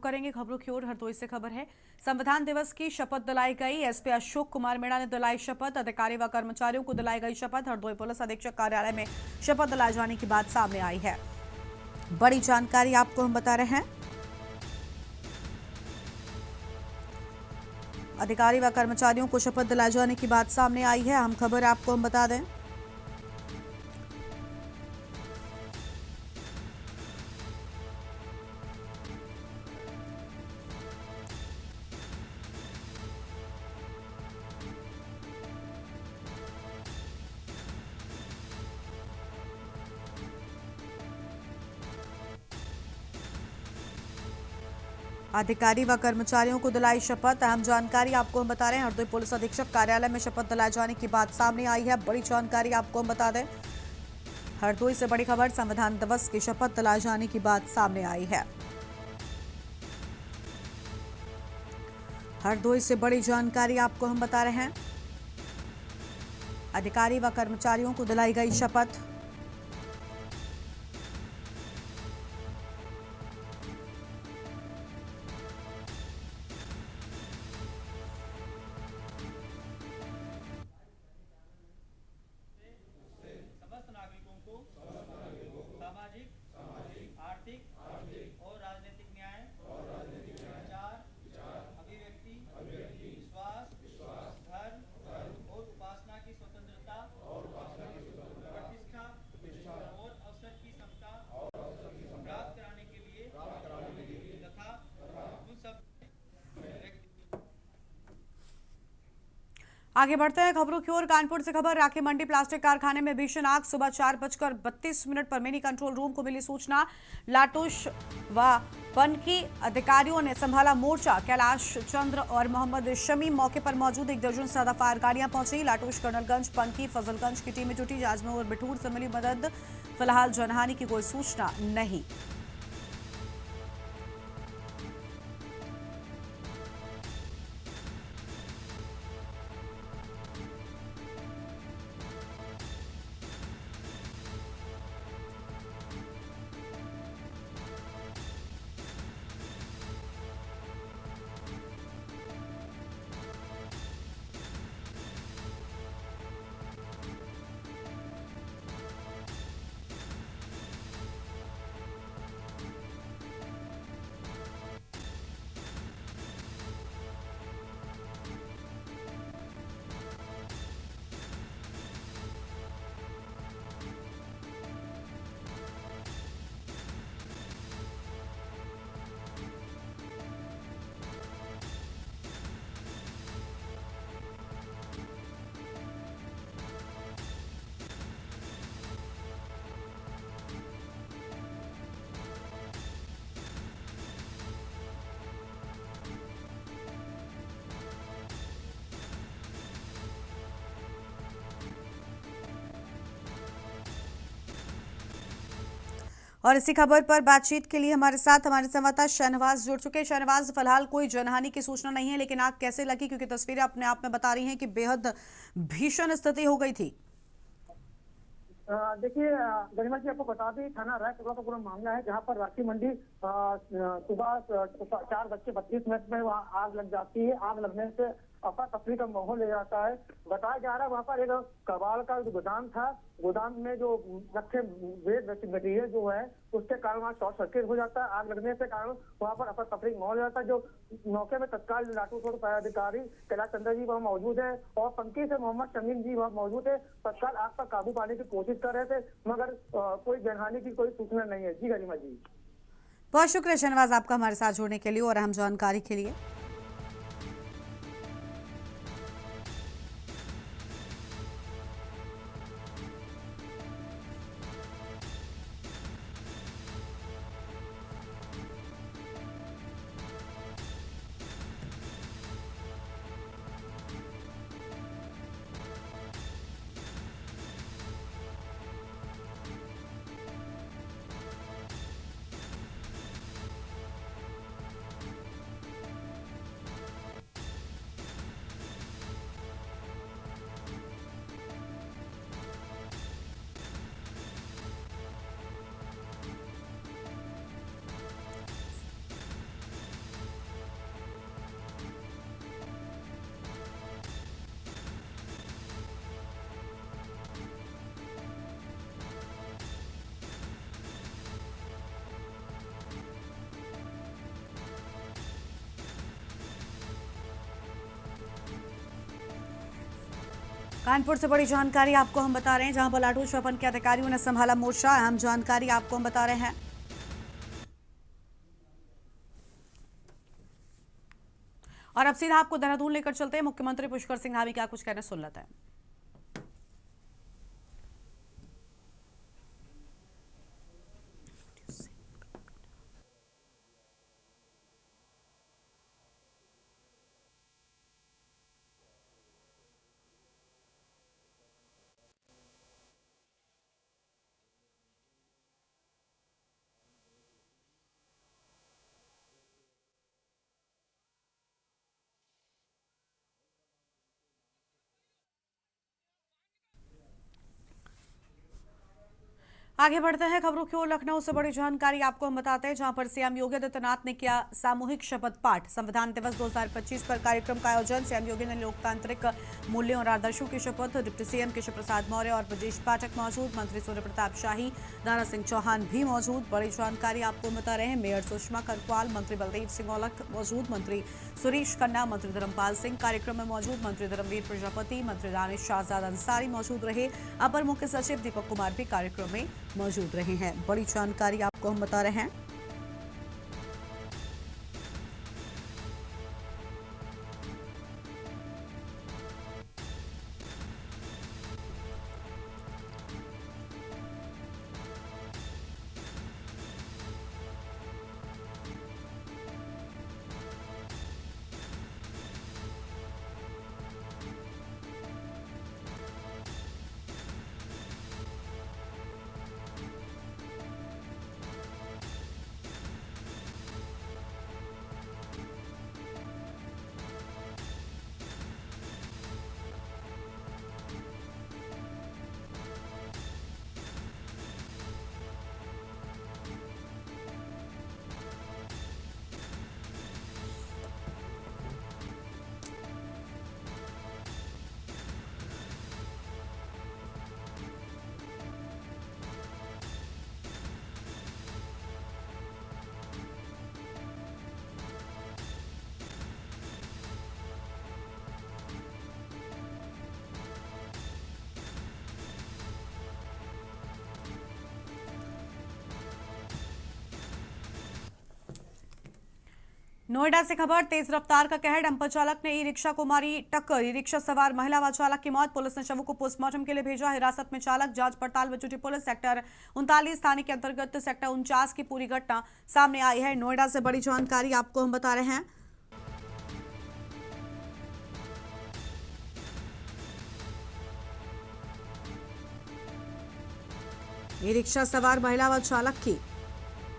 रुख करेंगे खबरों की ओर। हरदोई से खबर है, संविधान दिवस की शपथ दिलाई गई। एसपी अशोक कुमार मीणा ने दिलाई शपथ। अधिकारी व कर्मचारियों को दिलाई गई शपथ। हरदोई पुलिस अधीक्षक कार्यालय में शपथ दिलाए जाने की बात सामने आई है। बड़ी जानकारी आपको हम बता रहे हैं। अधिकारी व कर्मचारियों को शपथ दिलाए जाने की बात सामने आई है। हम खबर आपको हम बता दें। अधिकारी व कर्मचारियों को दिलाई शपथ। अहम जानकारी आपको हम बता रहे हैं। हरदोई पुलिस अधीक्षक कार्यालय में शपथ दिलाए जाने की बात सामने आई है। बड़ी जानकारी आपको हम बता दें। हरदोई से बड़ी खबर, संविधान दिवस की शपथ दिलाए जाने की बात सामने आई है। हरदोई से बड़ी जानकारी आपको हम बता रहे हैं। अधिकारी व कर्मचारियों को दिलाई गई शपथ। समस्त नागरिकों को सामाजिक, आर्थिक और राजनीतिक न्याय, विचार, अभिव्यक्ति, विश्वास, धर्म और उपासना की स्वतंत्रता, प्रतिष्ठा और अवसर की समता प्राप्त कराने के लिए तथा उन सब आगे बढ़ते हैं खबरों की ओर। कानपुर से खबर, राखी मंडी प्लास्टिक कारखाने में भीषण आग। सुबह 4:32 पर मिनी कंट्रोल रूम को मिली सूचना। लाटूश व पनकी अधिकारियों ने संभाला मोर्चा। कैलाश चंद्र और मोहम्मद शमी मौके पर मौजूद। 1 दर्जन से ज्यादा फायर गाड़ियां पहुंची। लाटूश, कर्नलगंज, पनकी, फजलगंज की टीमें जुटी। जाजमऊ और बिठूर से मिली मदद। फिलहाल जनहानि की कोई सूचना नहीं। और इसी खबर पर बातचीत के लिए हमारे साथ हमारे संवाददाता शहनवाज जुड़ चुके हैं। शहनवाज, फिलहाल कोई जनहानि की सूचना नहीं है, लेकिन आग कैसे लगी, क्योंकि तस्वीरें अपने आप में बता रही हैं कि बेहद भीषण स्थिति हो गई थी। देखिए गरिमा जी, आपको बता दें, थाना रायपुरा का पूरा मामला है, जहां पर राखी मंडी सुबह 4:32 में वहाँ आग लग जाती है। आग लगने से अफरा तफरी का माहौल ले जाता है। बताया जा रहा है वहाँ पर एक कबाड़ का जो गोदाम था, गोदाम में जो रखे वेस्ट मटीरियल जो है, उसके कारण वहाँ शॉर्ट सर्किट हो जाता है। आग लगने से कारण वहाँ पर अफरा तफरी माहौल हो जाता है। जो मौके में तत्काल लाटू रोड फायर अधिकारी कैलाश चंद्र जी वहाँ मौजूद है और पंकी से मोहम्मद शमीम जी वहाँ मौजूद है। तत्काल आग पर काबू पाने की कोशिश कर रहे थे, मगर कोई जनहानि की कोई सूचना नहीं है। जी गरिमा जी, बहुत शुक्रिया शहनवाज आपका हमारे साथ जुड़ने के लिए और अहम जानकारी के लिए। कानपुर से बड़ी जानकारी आपको हम बता रहे हैं, जहां पर लाटू चौपन के अधिकारियों ने संभाला मोर्चा। अहम जानकारी आपको हम बता रहे हैं। और अब सीधा आपको देहरादून लेकर चलते हैं। मुख्यमंत्री पुष्कर सिंह धामी क्या कुछ कहना सुन लेते हैं। आगे बढ़ते हैं खबरों की ओर। लखनऊ से बड़ी जानकारी आपको हम बताते हैं, जहां पर सीएम योगी आदित्यनाथ ने किया सामूहिक शपथ पाठ। संविधान दिवस 2025 पर कार्यक्रम का आयोजन। सीएम योगी ने लोकतांत्रिक मूल्यों और आदर्शों की शपथ। डिप्टी सीएम केशव प्रसाद मौर्य और ब्रजेश पाठक मौजूद। मंत्री सूर्य प्रताप शाही, दारा सिंह चौहान भी मौजूद। बड़ी जानकारी आपको बता रहे हैं। मेयर सुषमा करकवाल, मंत्री बलदेव सिंह औलख मौजूद। मंत्री सुरेश खन्ना, मंत्री धर्मपाल सिंह कार्यक्रम में मौजूद। मंत्री धर्मवीर प्रजापति, मंत्री दानिश शाहजाद अंसारी मौजूद रहे। अपर मुख्य सचिव दीपक कुमार भी कार्यक्रम में मौजूद रहे हैं। बड़ी जानकारी आपको हम बता रहे हैं। नोएडा से खबर, तेज रफ्तार का कहर। डंपर चालक ने ई रिक्शा को मारी टक्कर। ई रिक्शा सवार महिला व चालक की मौत। पुलिस ने शवों को पोस्टमार्टम के लिए भेजा। हिरासत में चालक, जांच पड़ताल में जुटी पुलिस। सेक्टर 39 थाने के अंतर्गत सेक्टर 49 की पूरी घटना सामने आई है। नोएडा से बड़ी जानकारी आपको हम बता रहे हैं। ई रिक्शा सवार महिला व चालक की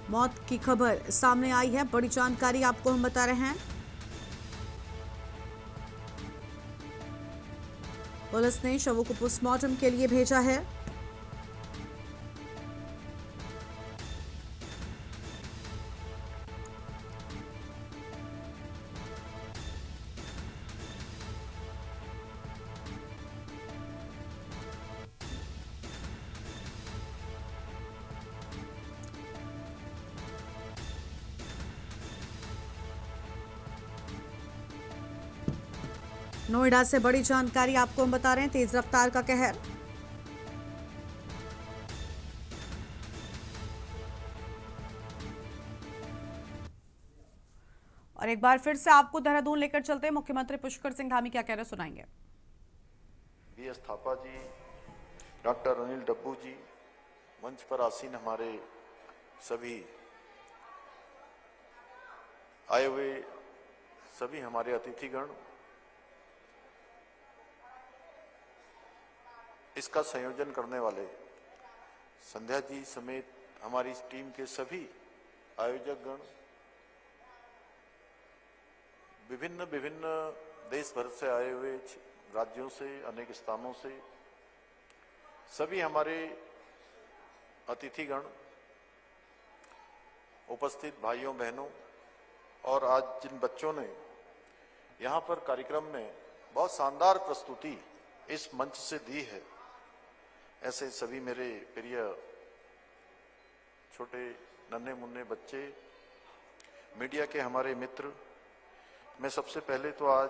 मौत की खबर सामने आई है। बड़ी जानकारी आपको हम बता रहे हैं। पुलिस ने शवों को पोस्टमार्टम के लिए भेजा है। नोएडा से बड़ी जानकारी आपको हम बता रहे हैं। तेज रफ्तार का कहर। और एक बार फिर से आपको देहरादून लेकर चलते हैं। मुख्यमंत्री पुष्कर सिंह धामी क्या कह रहे सुनाएंगे। बी.एस. थापा जी, डॉक्टर अनिल डब्बू जी, मंच पर आसीन हमारे सभी आए हुए सभी हमारे अतिथिगण, इसका संयोजन करने वाले संध्या जी समेत हमारी इस टीम के सभी आयोजक गण, विभिन्न विभिन्न देश भर से आए हुए राज्यों से, अनेक स्थानों से सभी हमारे अतिथिगण, उपस्थित भाइयों बहनों, और आज जिन बच्चों ने यहाँ पर कार्यक्रम में बहुत शानदार प्रस्तुति इस मंच से दी है, ऐसे सभी मेरे प्रिय छोटे नन्हे मुन्ने बच्चे, मीडिया के हमारे मित्र, मैं सबसे पहले तो आज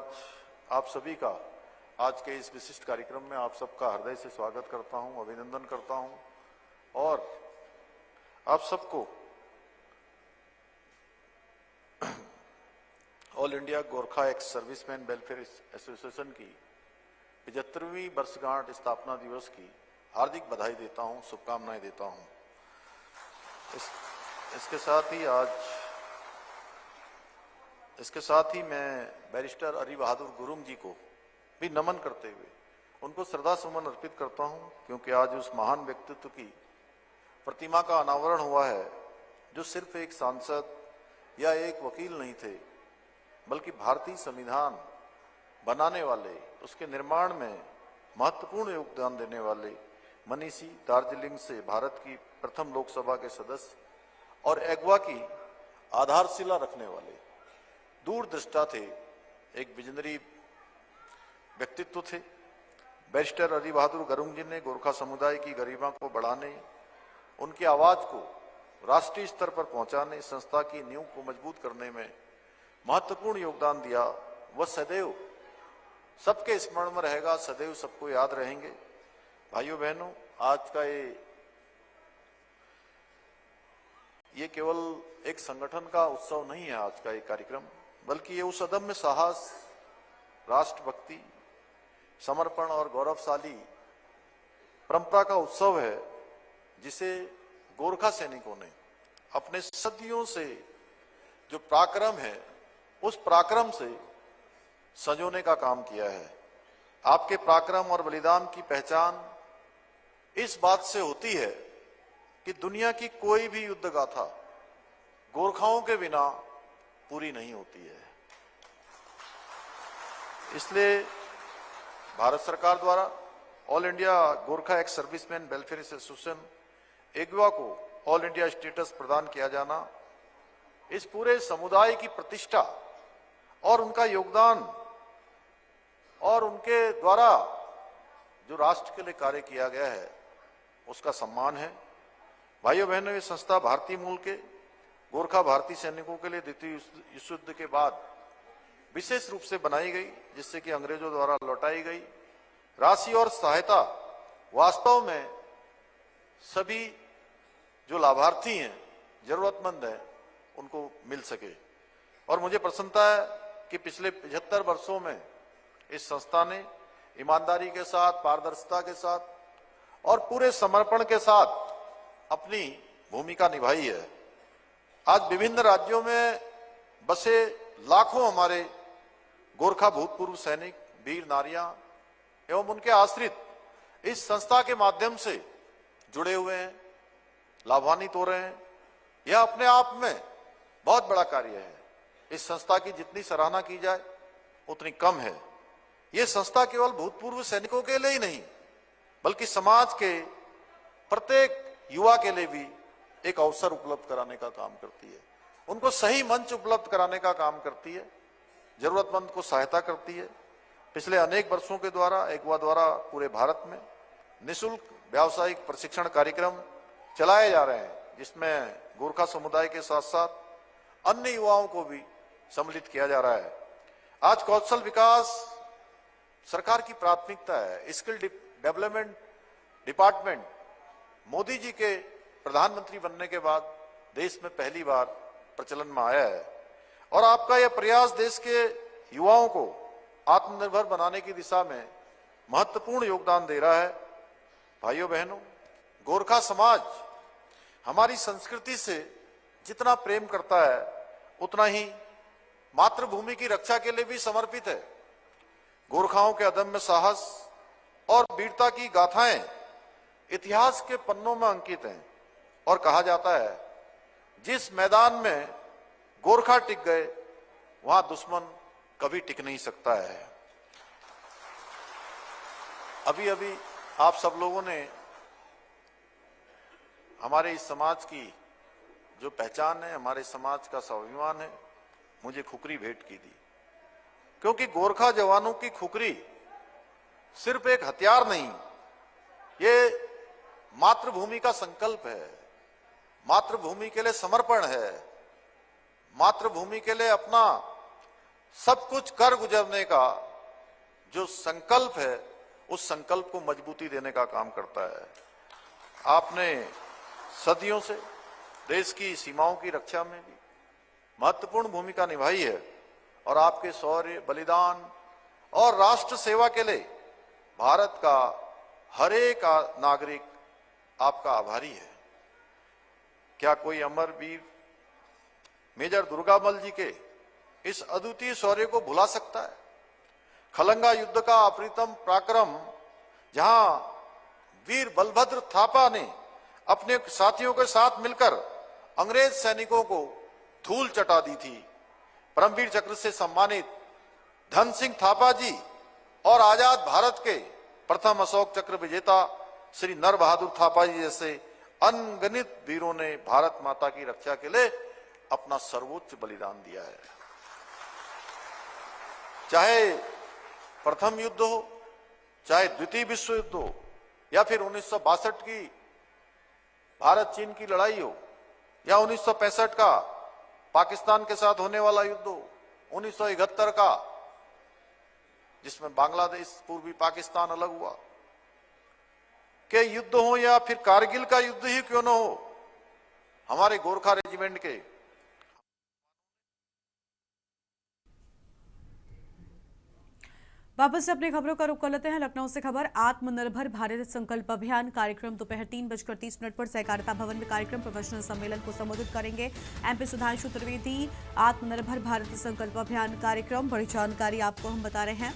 आप सभी का आज के इस विशिष्ट कार्यक्रम में आप सबका हृदय से स्वागत करता हूं, अभिनंदन करता हूं और आप सबको all India Gorkha ex serviceman welfare association की 75वीं वर्षगांठ स्थापना दिवस की हार्दिक बधाई देता हूं, शुभकामनाएं देता हूं। इसके साथ ही मैं बैरिस्टर अरी बहादुर गुरुंग जी को भी नमन करते हुए उनको श्रद्धा सुमन अर्पित करता हूं, क्योंकि आज उस महान व्यक्तित्व की प्रतिमा का अनावरण हुआ है जो सिर्फ एक सांसद या एक वकील नहीं थे, बल्कि भारतीय संविधान बनाने वाले, उसके निर्माण में महत्वपूर्ण योगदान देने वाले मनीषी, दार्जिलिंग से भारत की प्रथम लोकसभा के सदस्य और एगवा की आधारशिला रखने वाले दूरदृष्टा थे, एक विजनरी व्यक्तित्व थे। बैरिस्टर अरी बहादुर गुरुंग जी ने गोरखा समुदाय की गरिमा को बढ़ाने, उनकी आवाज को राष्ट्रीय स्तर पर पहुंचाने, संस्था की नींव को मजबूत करने में महत्वपूर्ण योगदान दिया। वह सदैव सबके स्मरण में रहेगा, सदैव सबको याद रहेंगे। भाइयों बहनों, आज का ये केवल एक संगठन का उत्सव नहीं है, आज का ये कार्यक्रम, बल्कि ये उस अदम्य साहस, राष्ट्रभक्ति, समर्पण और गौरवशाली परंपरा का उत्सव है जिसे गोरखा सैनिकों ने अपने सदियों से जो पराक्रम है, उस पराक्रम से संजोने का काम किया है। आपके पराक्रम और बलिदान की पहचान इस बात से होती है कि दुनिया की कोई भी युद्ध गाथा गोरखाओं के बिना पूरी नहीं होती है। इसलिए भारत सरकार द्वारा all India Gorkha ex serviceman welfare association एगवा को ऑल इंडिया स्टेटस प्रदान किया जाना इस पूरे समुदाय की प्रतिष्ठा और उनका योगदान और उनके द्वारा जो राष्ट्र के लिए कार्य किया गया है उसका सम्मान है। भाइयों बहनों, ये संस्था भारतीय मूल के गोरखा भारतीय सैनिकों के लिए द्वितीय विश्व युद्ध के बाद विशेष रूप से बनाई गई, जिससे कि अंग्रेजों द्वारा लौटाई गई राशि और सहायता वास्तव में सभी जो लाभार्थी हैं, जरूरतमंद हैं, उनको मिल सके। और मुझे प्रसन्नता है कि पिछले 75 वर्षों में इस संस्था ने ईमानदारी के साथ, पारदर्शिता के साथ और पूरे समर्पण के साथ अपनी भूमिका निभाई है। आज विभिन्न राज्यों में बसे लाखों हमारे गोरखा भूतपूर्व सैनिक, वीर नारियां एवं उनके आश्रित इस संस्था के माध्यम से जुड़े हुए हैं, लाभान्वित हो रहे हैं। यह अपने आप में बहुत बड़ा कार्य है। इस संस्था की जितनी सराहना की जाए उतनी कम है। यह संस्था केवल भूतपूर्व सैनिकों के लिए ही नहीं, बल्कि समाज के प्रत्येक युवा के लिए भी एक अवसर उपलब्ध कराने का काम करती है, उनको सही मंच उपलब्ध कराने का काम करती है, जरूरतमंद को सहायता करती है। पिछले अनेक वर्षों के द्वारा एगवा द्वारा पूरे भारत में निःशुल्क व्यावसायिक प्रशिक्षण कार्यक्रम चलाए जा रहे हैं, जिसमें गोरखा समुदाय के साथ साथ अन्य युवाओं को भी सम्मिलित किया जा रहा है। आज कौशल विकास सरकार की प्राथमिकता है। Skill development department Modi ji के प्रधानमंत्री बनने के बाद देश में पहली बार प्रचलन में आया है और आपका यह प्रयास देश के युवाओं को आत्मनिर्भर बनाने की दिशा में महत्वपूर्ण योगदान दे रहा है। भाइयों बहनों, गोरखा समाज हमारी संस्कृति से जितना प्रेम करता है उतना ही मातृभूमि की रक्षा के लिए भी समर्पित है। गोरखाओं के अदम्य साहस और वीरता की गाथाएं इतिहास के पन्नों में अंकित हैं और कहा जाता है जिस मैदान में गोरखा टिक गए वहां दुश्मन कभी टिक नहीं सकता है। अभी अभी आप सब लोगों ने हमारे इस समाज की जो पहचान है, हमारे समाज का स्वाभिमान है, मुझे खुकरी भेंट की दी। क्योंकि गोरखा जवानों की खुकरी सिर्फ एक हथियार नहीं, ये मातृभूमि का संकल्प है, मातृभूमि के लिए समर्पण है, मातृभूमि के लिए अपना सब कुछ कर गुजरने का जो संकल्प है उस संकल्प को मजबूती देने का काम करता है। आपने सदियों से देश की सीमाओं की रक्षा में भी महत्वपूर्ण भूमिका निभाई है और आपके शौर्य, बलिदान और राष्ट्र सेवा के लिए भारत का हर एक नागरिक आपका आभारी है। क्या कोई अमर वीर मेजर दुर्गामल जी के इस अद्वितीय शौर्य को भुला सकता है? खलंगा युद्ध का अप्रीतम पराक्रम, जहां वीर बलभद्र थापा ने अपने साथियों के साथ मिलकर अंग्रेज सैनिकों को धूल चटा दी थी। परमवीर चक्र से सम्मानित धन सिंह थापा जी और आजाद भारत के प्रथम अशोक चक्र विजेता श्री नर बहादुर थापा जी जैसे अनगिनत वीरों ने भारत माता की रक्षा के लिए अपना सर्वोच्च बलिदान दिया है। चाहे प्रथम युद्ध हो, चाहे द्वितीय विश्व युद्ध हो, या फिर 1962 की भारत चीन की लड़ाई हो, या 1965 का पाकिस्तान के साथ होने वाला युद्ध हो, 1971 का जिसमें बांग्लादेश पूर्वी पाकिस्तान अलग हुआ के युद्ध हो, या फिर कारगिल का युद्ध ही क्यों न हो, हमारे गोरखा रेजिमेंट के वापस से अपनी खबरों का रुख कर लेते हैं। लखनऊ से खबर, आत्मनिर्भर भारत संकल्प अभियान कार्यक्रम दोपहर 3:30 पर सहकारिता भवन में कार्यक्रम प्रोफेशनल सम्मेलन को संबोधित करेंगे एमपी सुधांशु त्रिवेदी। आत्मनिर्भर भारत संकल्प अभियान कार्यक्रम, बड़ी जानकारी आपको हम बता रहे हैं।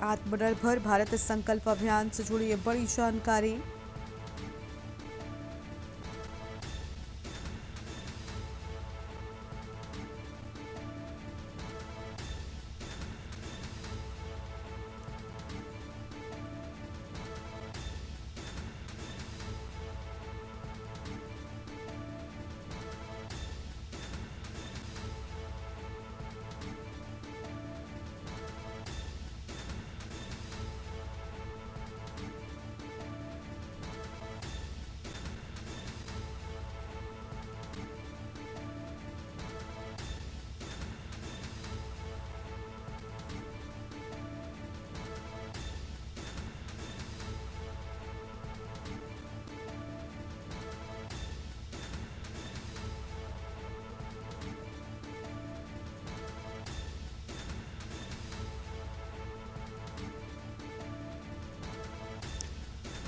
आत्मनिर्भर भारत संकल्प अभियान से जुड़ी ये बड़ी जानकारी।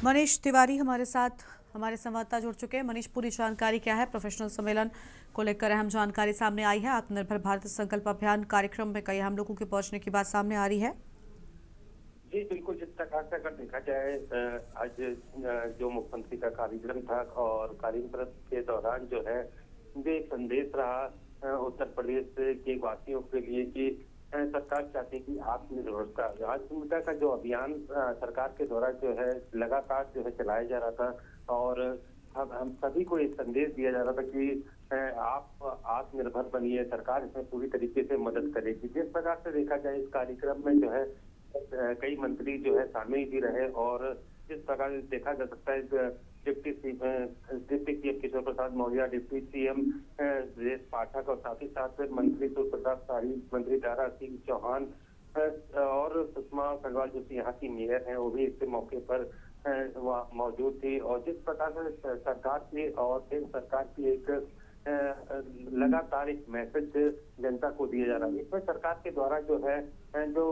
मनीष तिवारी हमारे साथ, हमारे संवाददाता जुड़ चुके हैं। मनीष, पूरी जानकारी क्या है? प्रोफेशनल सम्मेलन को लेकर अहम जानकारी सामने आई है। आत्मनिर्भर भारत संकल्प अभियान कार्यक्रम में कई अहम लोगों के पहुंचने की बात सामने आ रही है। जी बिल्कुल, जिस प्रकार से अगर देखा जाए, आज जो मुख्यमंत्री का कार्यक्रम था और कार्यक्रम के दौरान जो है जो एक संदेश रहा उत्तर प्रदेश के वासियों के लिए कि सरकार चाहती है कि आत्मनिर्भरता का जो अभियान सरकार के द्वारा जो है लगातार जो है चलाया जा रहा था और हम सभी को एक संदेश दिया जा रहा था कि आप आत्मनिर्भर बनिए, सरकार इसमें पूरी तरीके से मदद करेगी। जिस प्रकार से देखा जाए, इस कार्यक्रम में जो है कई मंत्री जो है शामिल भी रहे और जिस प्रकार से देखा जा सकता है, डिप्टी सीएम किशोर प्रसाद मौर्य, डिप्टी सीएम सुरेश पाठक और साथ ही साथ मंत्री सूर्य प्रताप शाही, मंत्री दारा सिंह चौहान और सुषमा अग्रवाल जो यहाँ की मेयर हैं, वो भी इस मौके पर मौजूद थी। और जिस प्रकार से सरकार की और केंद्र सरकार की एक लगातार एक मैसेज जनता को दिया जा रहा है, इसमें सरकार के द्वारा जो है जो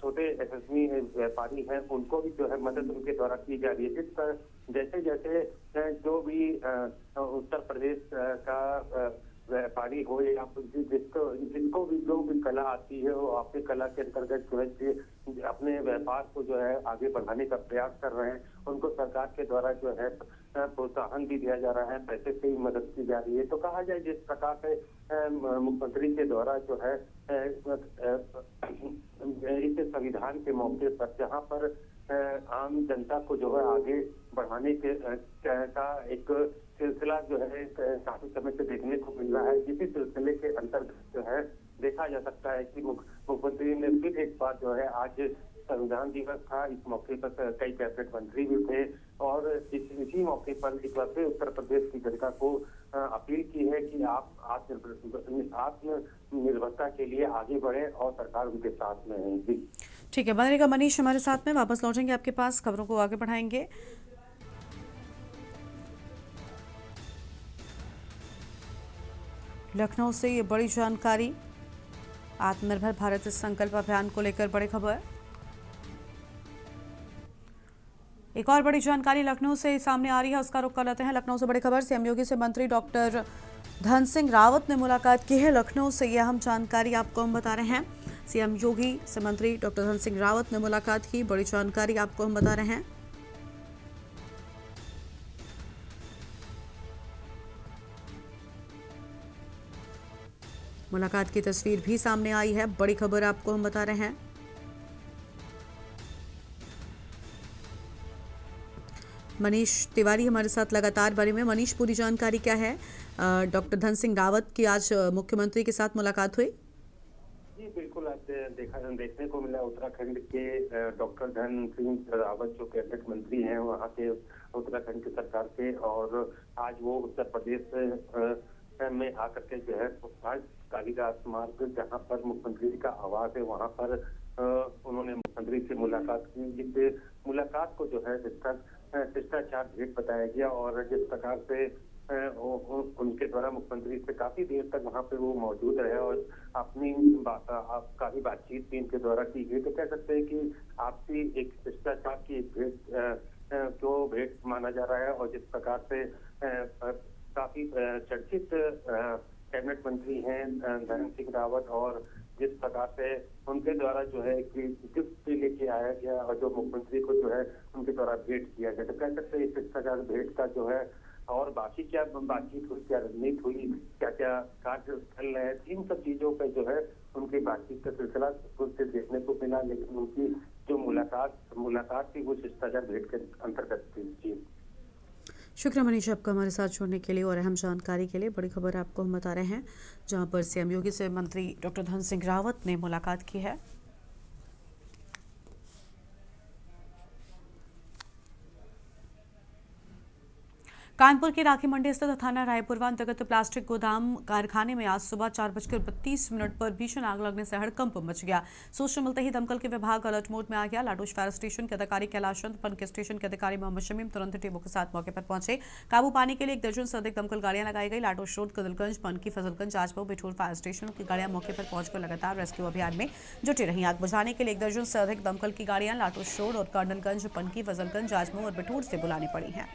छोटे एसएसएमई व्यापारी हैं उनको भी जो है मदद उनके द्वारा की जा रही है। जिस पर जैसे जैसे जो भी उत्तर प्रदेश का व्यापारी हो या जिनको भी जो भी कला आती है वो अपनी कला के अंतर्गत जो है अपने व्यापार को जो है आगे बढ़ाने का प्रयास कर रहे हैं, उनको सरकार के द्वारा जो है प्रोत्साहन भी दिया जा रहा है, पैसे से भी मदद की जा रही है। तो कहा जाए, जिस प्रकार से मुख्यमंत्री के द्वारा जो है इस संविधान के मौके पर जहाँ पर आम जनता को जो है आगे बढ़ाने के का एक सिलसिला जो है काफी समय से देखने को मिल रहा है, इसी सिलसिले के अंतर्गत जो है देखा जा सकता है कि मुख्यमंत्री ने फिर एक बार जो है आज संविधान दिवस था। इस मौके पर कई कैबिनेट मंत्री भी थे और इसी मौके पर एक बार फिर उत्तर प्रदेश की जनता को अपील की है कि आप आत्मनिर्भरता के लिए आगे बढ़े और सरकार उनके साथ में है। जी ठीक है, बनेगा मनीष हमारे साथ में, वापस लौटेंगे आपके पास, खबरों को आगे बढ़ाएंगे। लखनऊ से ये बड़ी जानकारी, आत्मनिर्भर भारत संकल्प अभियान को लेकर बड़ी खबर। एक और बड़ी जानकारी लखनऊ से सामने आ रही है, उसका रुख कर लेते हैं। लखनऊ से बड़ी खबर, सीएम योगी से मंत्री डॉक्टर धन सिंह रावत ने मुलाकात की है। लखनऊ से यह अहम जानकारी आपको हम बता रहे हैं। सीएम योगी से मंत्री डॉक्टर धन सिंह रावत ने मुलाकात की, बड़ी जानकारी आपको हम बता रहे हैं। मुलाकात की तस्वीर भी सामने आई है, बड़ी खबर आपको हम बता रहे हैं। मनीष तिवारी हमारे साथ लगातार बने हुए। मनीष, पूरी जानकारी क्या है? डॉक्टर धन सिंह रावत की आज मुख्यमंत्री के साथ मुलाकात हुई। जी बिल्कुल, आज देखने को मिला उत्तराखंड के डॉक्टर धन सिंह रावत जो कैबिनेट मंत्री हैं वहाँ के उत्तराखंड की सरकार के, और आज वो उत्तर प्रदेश में आकर के जो है कालीदास मार्ग जहाँ पर मुख्यमंत्री का आवास है वहाँ पर उन्होंने मुख्यमंत्री से मुलाकात की। इस मुलाकात को जो है शिष्टाचार भेंट बताया गया और जिस प्रकार से उनके द्वारा मुख्यमंत्री से काफी देर तक वहाँ पे वो मौजूद रहे और अपनी काफी बातचीत भी इनके द्वारा की गई, तो कह सकते हैं कि आपसी एक शिष्टाचार की एक भेंट माना जा रहा है। और जिस प्रकार से काफी चर्चित कैबिनेट मंत्री हैं धन सिंह रावत, और जिस प्रकार से उनके द्वारा जो है कि गिफ्ट लेके आया गया और जो मुख्यमंत्री को जो है उनके द्वारा भेंट किया गया, तो कह सकते हैं इस शिष्टाचार भेंट का जो है और बाकी क्या बातचीत हुई, क्या रणनीति हुई, क्या क्या कार्य चल रहे हैं, इन सब चीजों पे जो है उनकी बातचीत का सिलसिला खुद से देखने को मिला। लेकिन उनकी जो मुलाकात थी वो शिष्टाचार भेंट के अंतर्गत थी। शुक्रिया मनीष आपका हमारे साथ जुड़ने के लिए और अहम जानकारी के लिए। बड़ी खबर आपको हम बता रहे हैं, जहां पर सीएम योगी से मंत्री डॉक्टर धन सिंह रावत ने मुलाकात की है। कानपुर की राखी मंडी स्थित थाना रायपुरवा अंतर्गत प्लास्टिक गोदाम कारखाने में आज सुबह 4:32 पर भीषण आग लगने से हड़कंप मच गया। सूचना मिलते ही दमकल के विभाग अलर्ट मोड में आ गया। लाडोश फायर स्टेशन के अधिकारी कैलाश चंद, पनकी स्टेशन के अधिकारी मोहम्मद शमीम तुरंत टीमों के साथ मौके पर पहुंचे। काबू पाने के लिए 1 दर्जन से अधिक दमकल गाड़ियां लगाई गई। लाडोश रोड, कदलगंज, पनकी, फजलगंज, आजमऊ, बिठूर फायर स्टेशनों की गाड़ियां मौके पर पहुंचकर लगातार रेस्क्यू अभियान में जुटी रही। आग बुझाने के लिए 1 दर्जन से अधिक दमकल की गाड़ियां लाडोश रोड और कर्नलगंज, पनकी, फजलगंज, आजमऊ और बिठूर से बुलानी पड़ी हैं।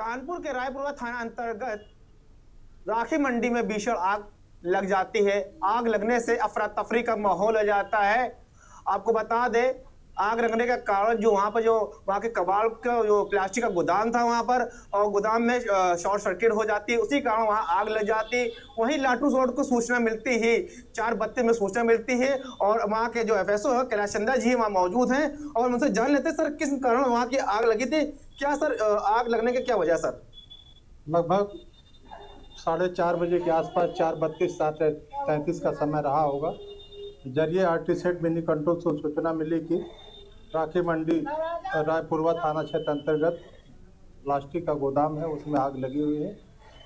कानपुर के रायपुरवा थाना अंतर्गत राखी मंडी में भीषण आग लग जाती है। आग लगने से अफरा तफरी का माहौल हो जाता है। आपको बता दें, आग लगने का कारण जो वहाँ के कबाड़ का जो प्लास्टिक का गोदाम था वहाँ पर, और गोदाम में शॉर्ट सर्किट हो जाती है, उसी कारण वहाँ आग लग जाती। वहीं लाटूस रोड को सूचना मिलती ही 4:32 में सूचना मिलती है और वहाँ के जो FSO है कैलाश चंदा जी वहाँ मौजूद हैं और उनसे जान लेते सर किस कारण वहाँ की आग लगी थी, क्या सर आग लगने की क्या वजह सर? लगभग 4:30 बजे के आसपास 4:32 7:33 का समय रहा होगा। जरिए आर्टिसेट मिनी कंट्रोल से सूचना मिली कि राखी मंडी रायपुरवा थाना क्षेत्र अंतर्गत प्लास्टिक का गोदाम है, उसमें आग लगी हुई है।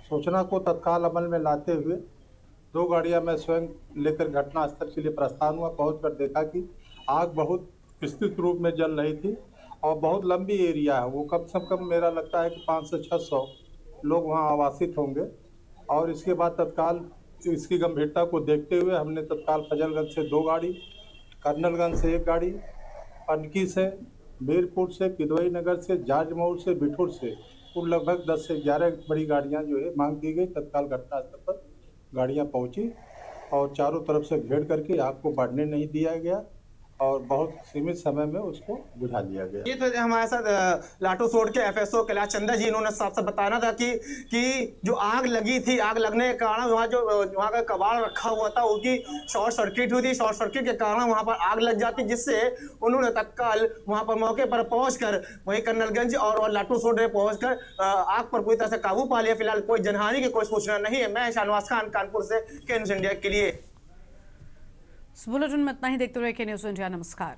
सूचना को तत्काल अमल में लाते हुए 2 गाड़ियां मैं स्वयं लेकर घटनास्थल के लिए प्रस्थान हुआ। पहुंचकर देखा कि आग बहुत विस्तृत रूप में जल रही थी और बहुत लंबी एरिया है। वो कम से कम मेरा लगता है कि 500 से 600 लोग वहाँ आवासित होंगे। और इसके बाद तत्काल इसकी गंभीरता को देखते हुए हमने तत्काल फजलगंज से 2 गाड़ी, कर्नलगंज से 1 गाड़ी, पनकी से, मीरपुर से, किदवई नगर से, जाजमऊ से, बिठूर से कुल लगभग 10 से 11 बड़ी गाड़ियाँ जो है मांग की गई। तत्काल घटनास्थल पर गाड़ियाँ पहुँची और चारों तरफ से घेर करके आग को बढ़ने नहीं दिया गया और बहुत सीमित समय में उसको बुझा दिया गया। ये तो हमारे साथ लाटू सोड के एफएसओ कैलाश चंद्र जी, इन्होंने साफ साफ बताना था कि जो आग लगी थी, आग लगने के कारण वहाँ का कबाड़ रखा हुआ था, उसकी शॉर्ट सर्किट हुई थी। शॉर्ट सर्किट के कारण वहाँ पर आग लग जाती, जिससे उन्होंने तत्काल वहाँ पर मौके पर पहुंचकर वही कर्नलगंज और लाटू सोड में पहुंचकर आग पर पूरी तरह से काबू पा लिया। फिलहाल कोई जनहानि की कोई सूचना नहीं है। मैं शाहनवाज खान, कानपुर से के न्यूज़ इंडिया के लिए। इस बुलेटिन में इतना ही। देखते रहिए के न्यूज़ इंडिया। नमस्कार।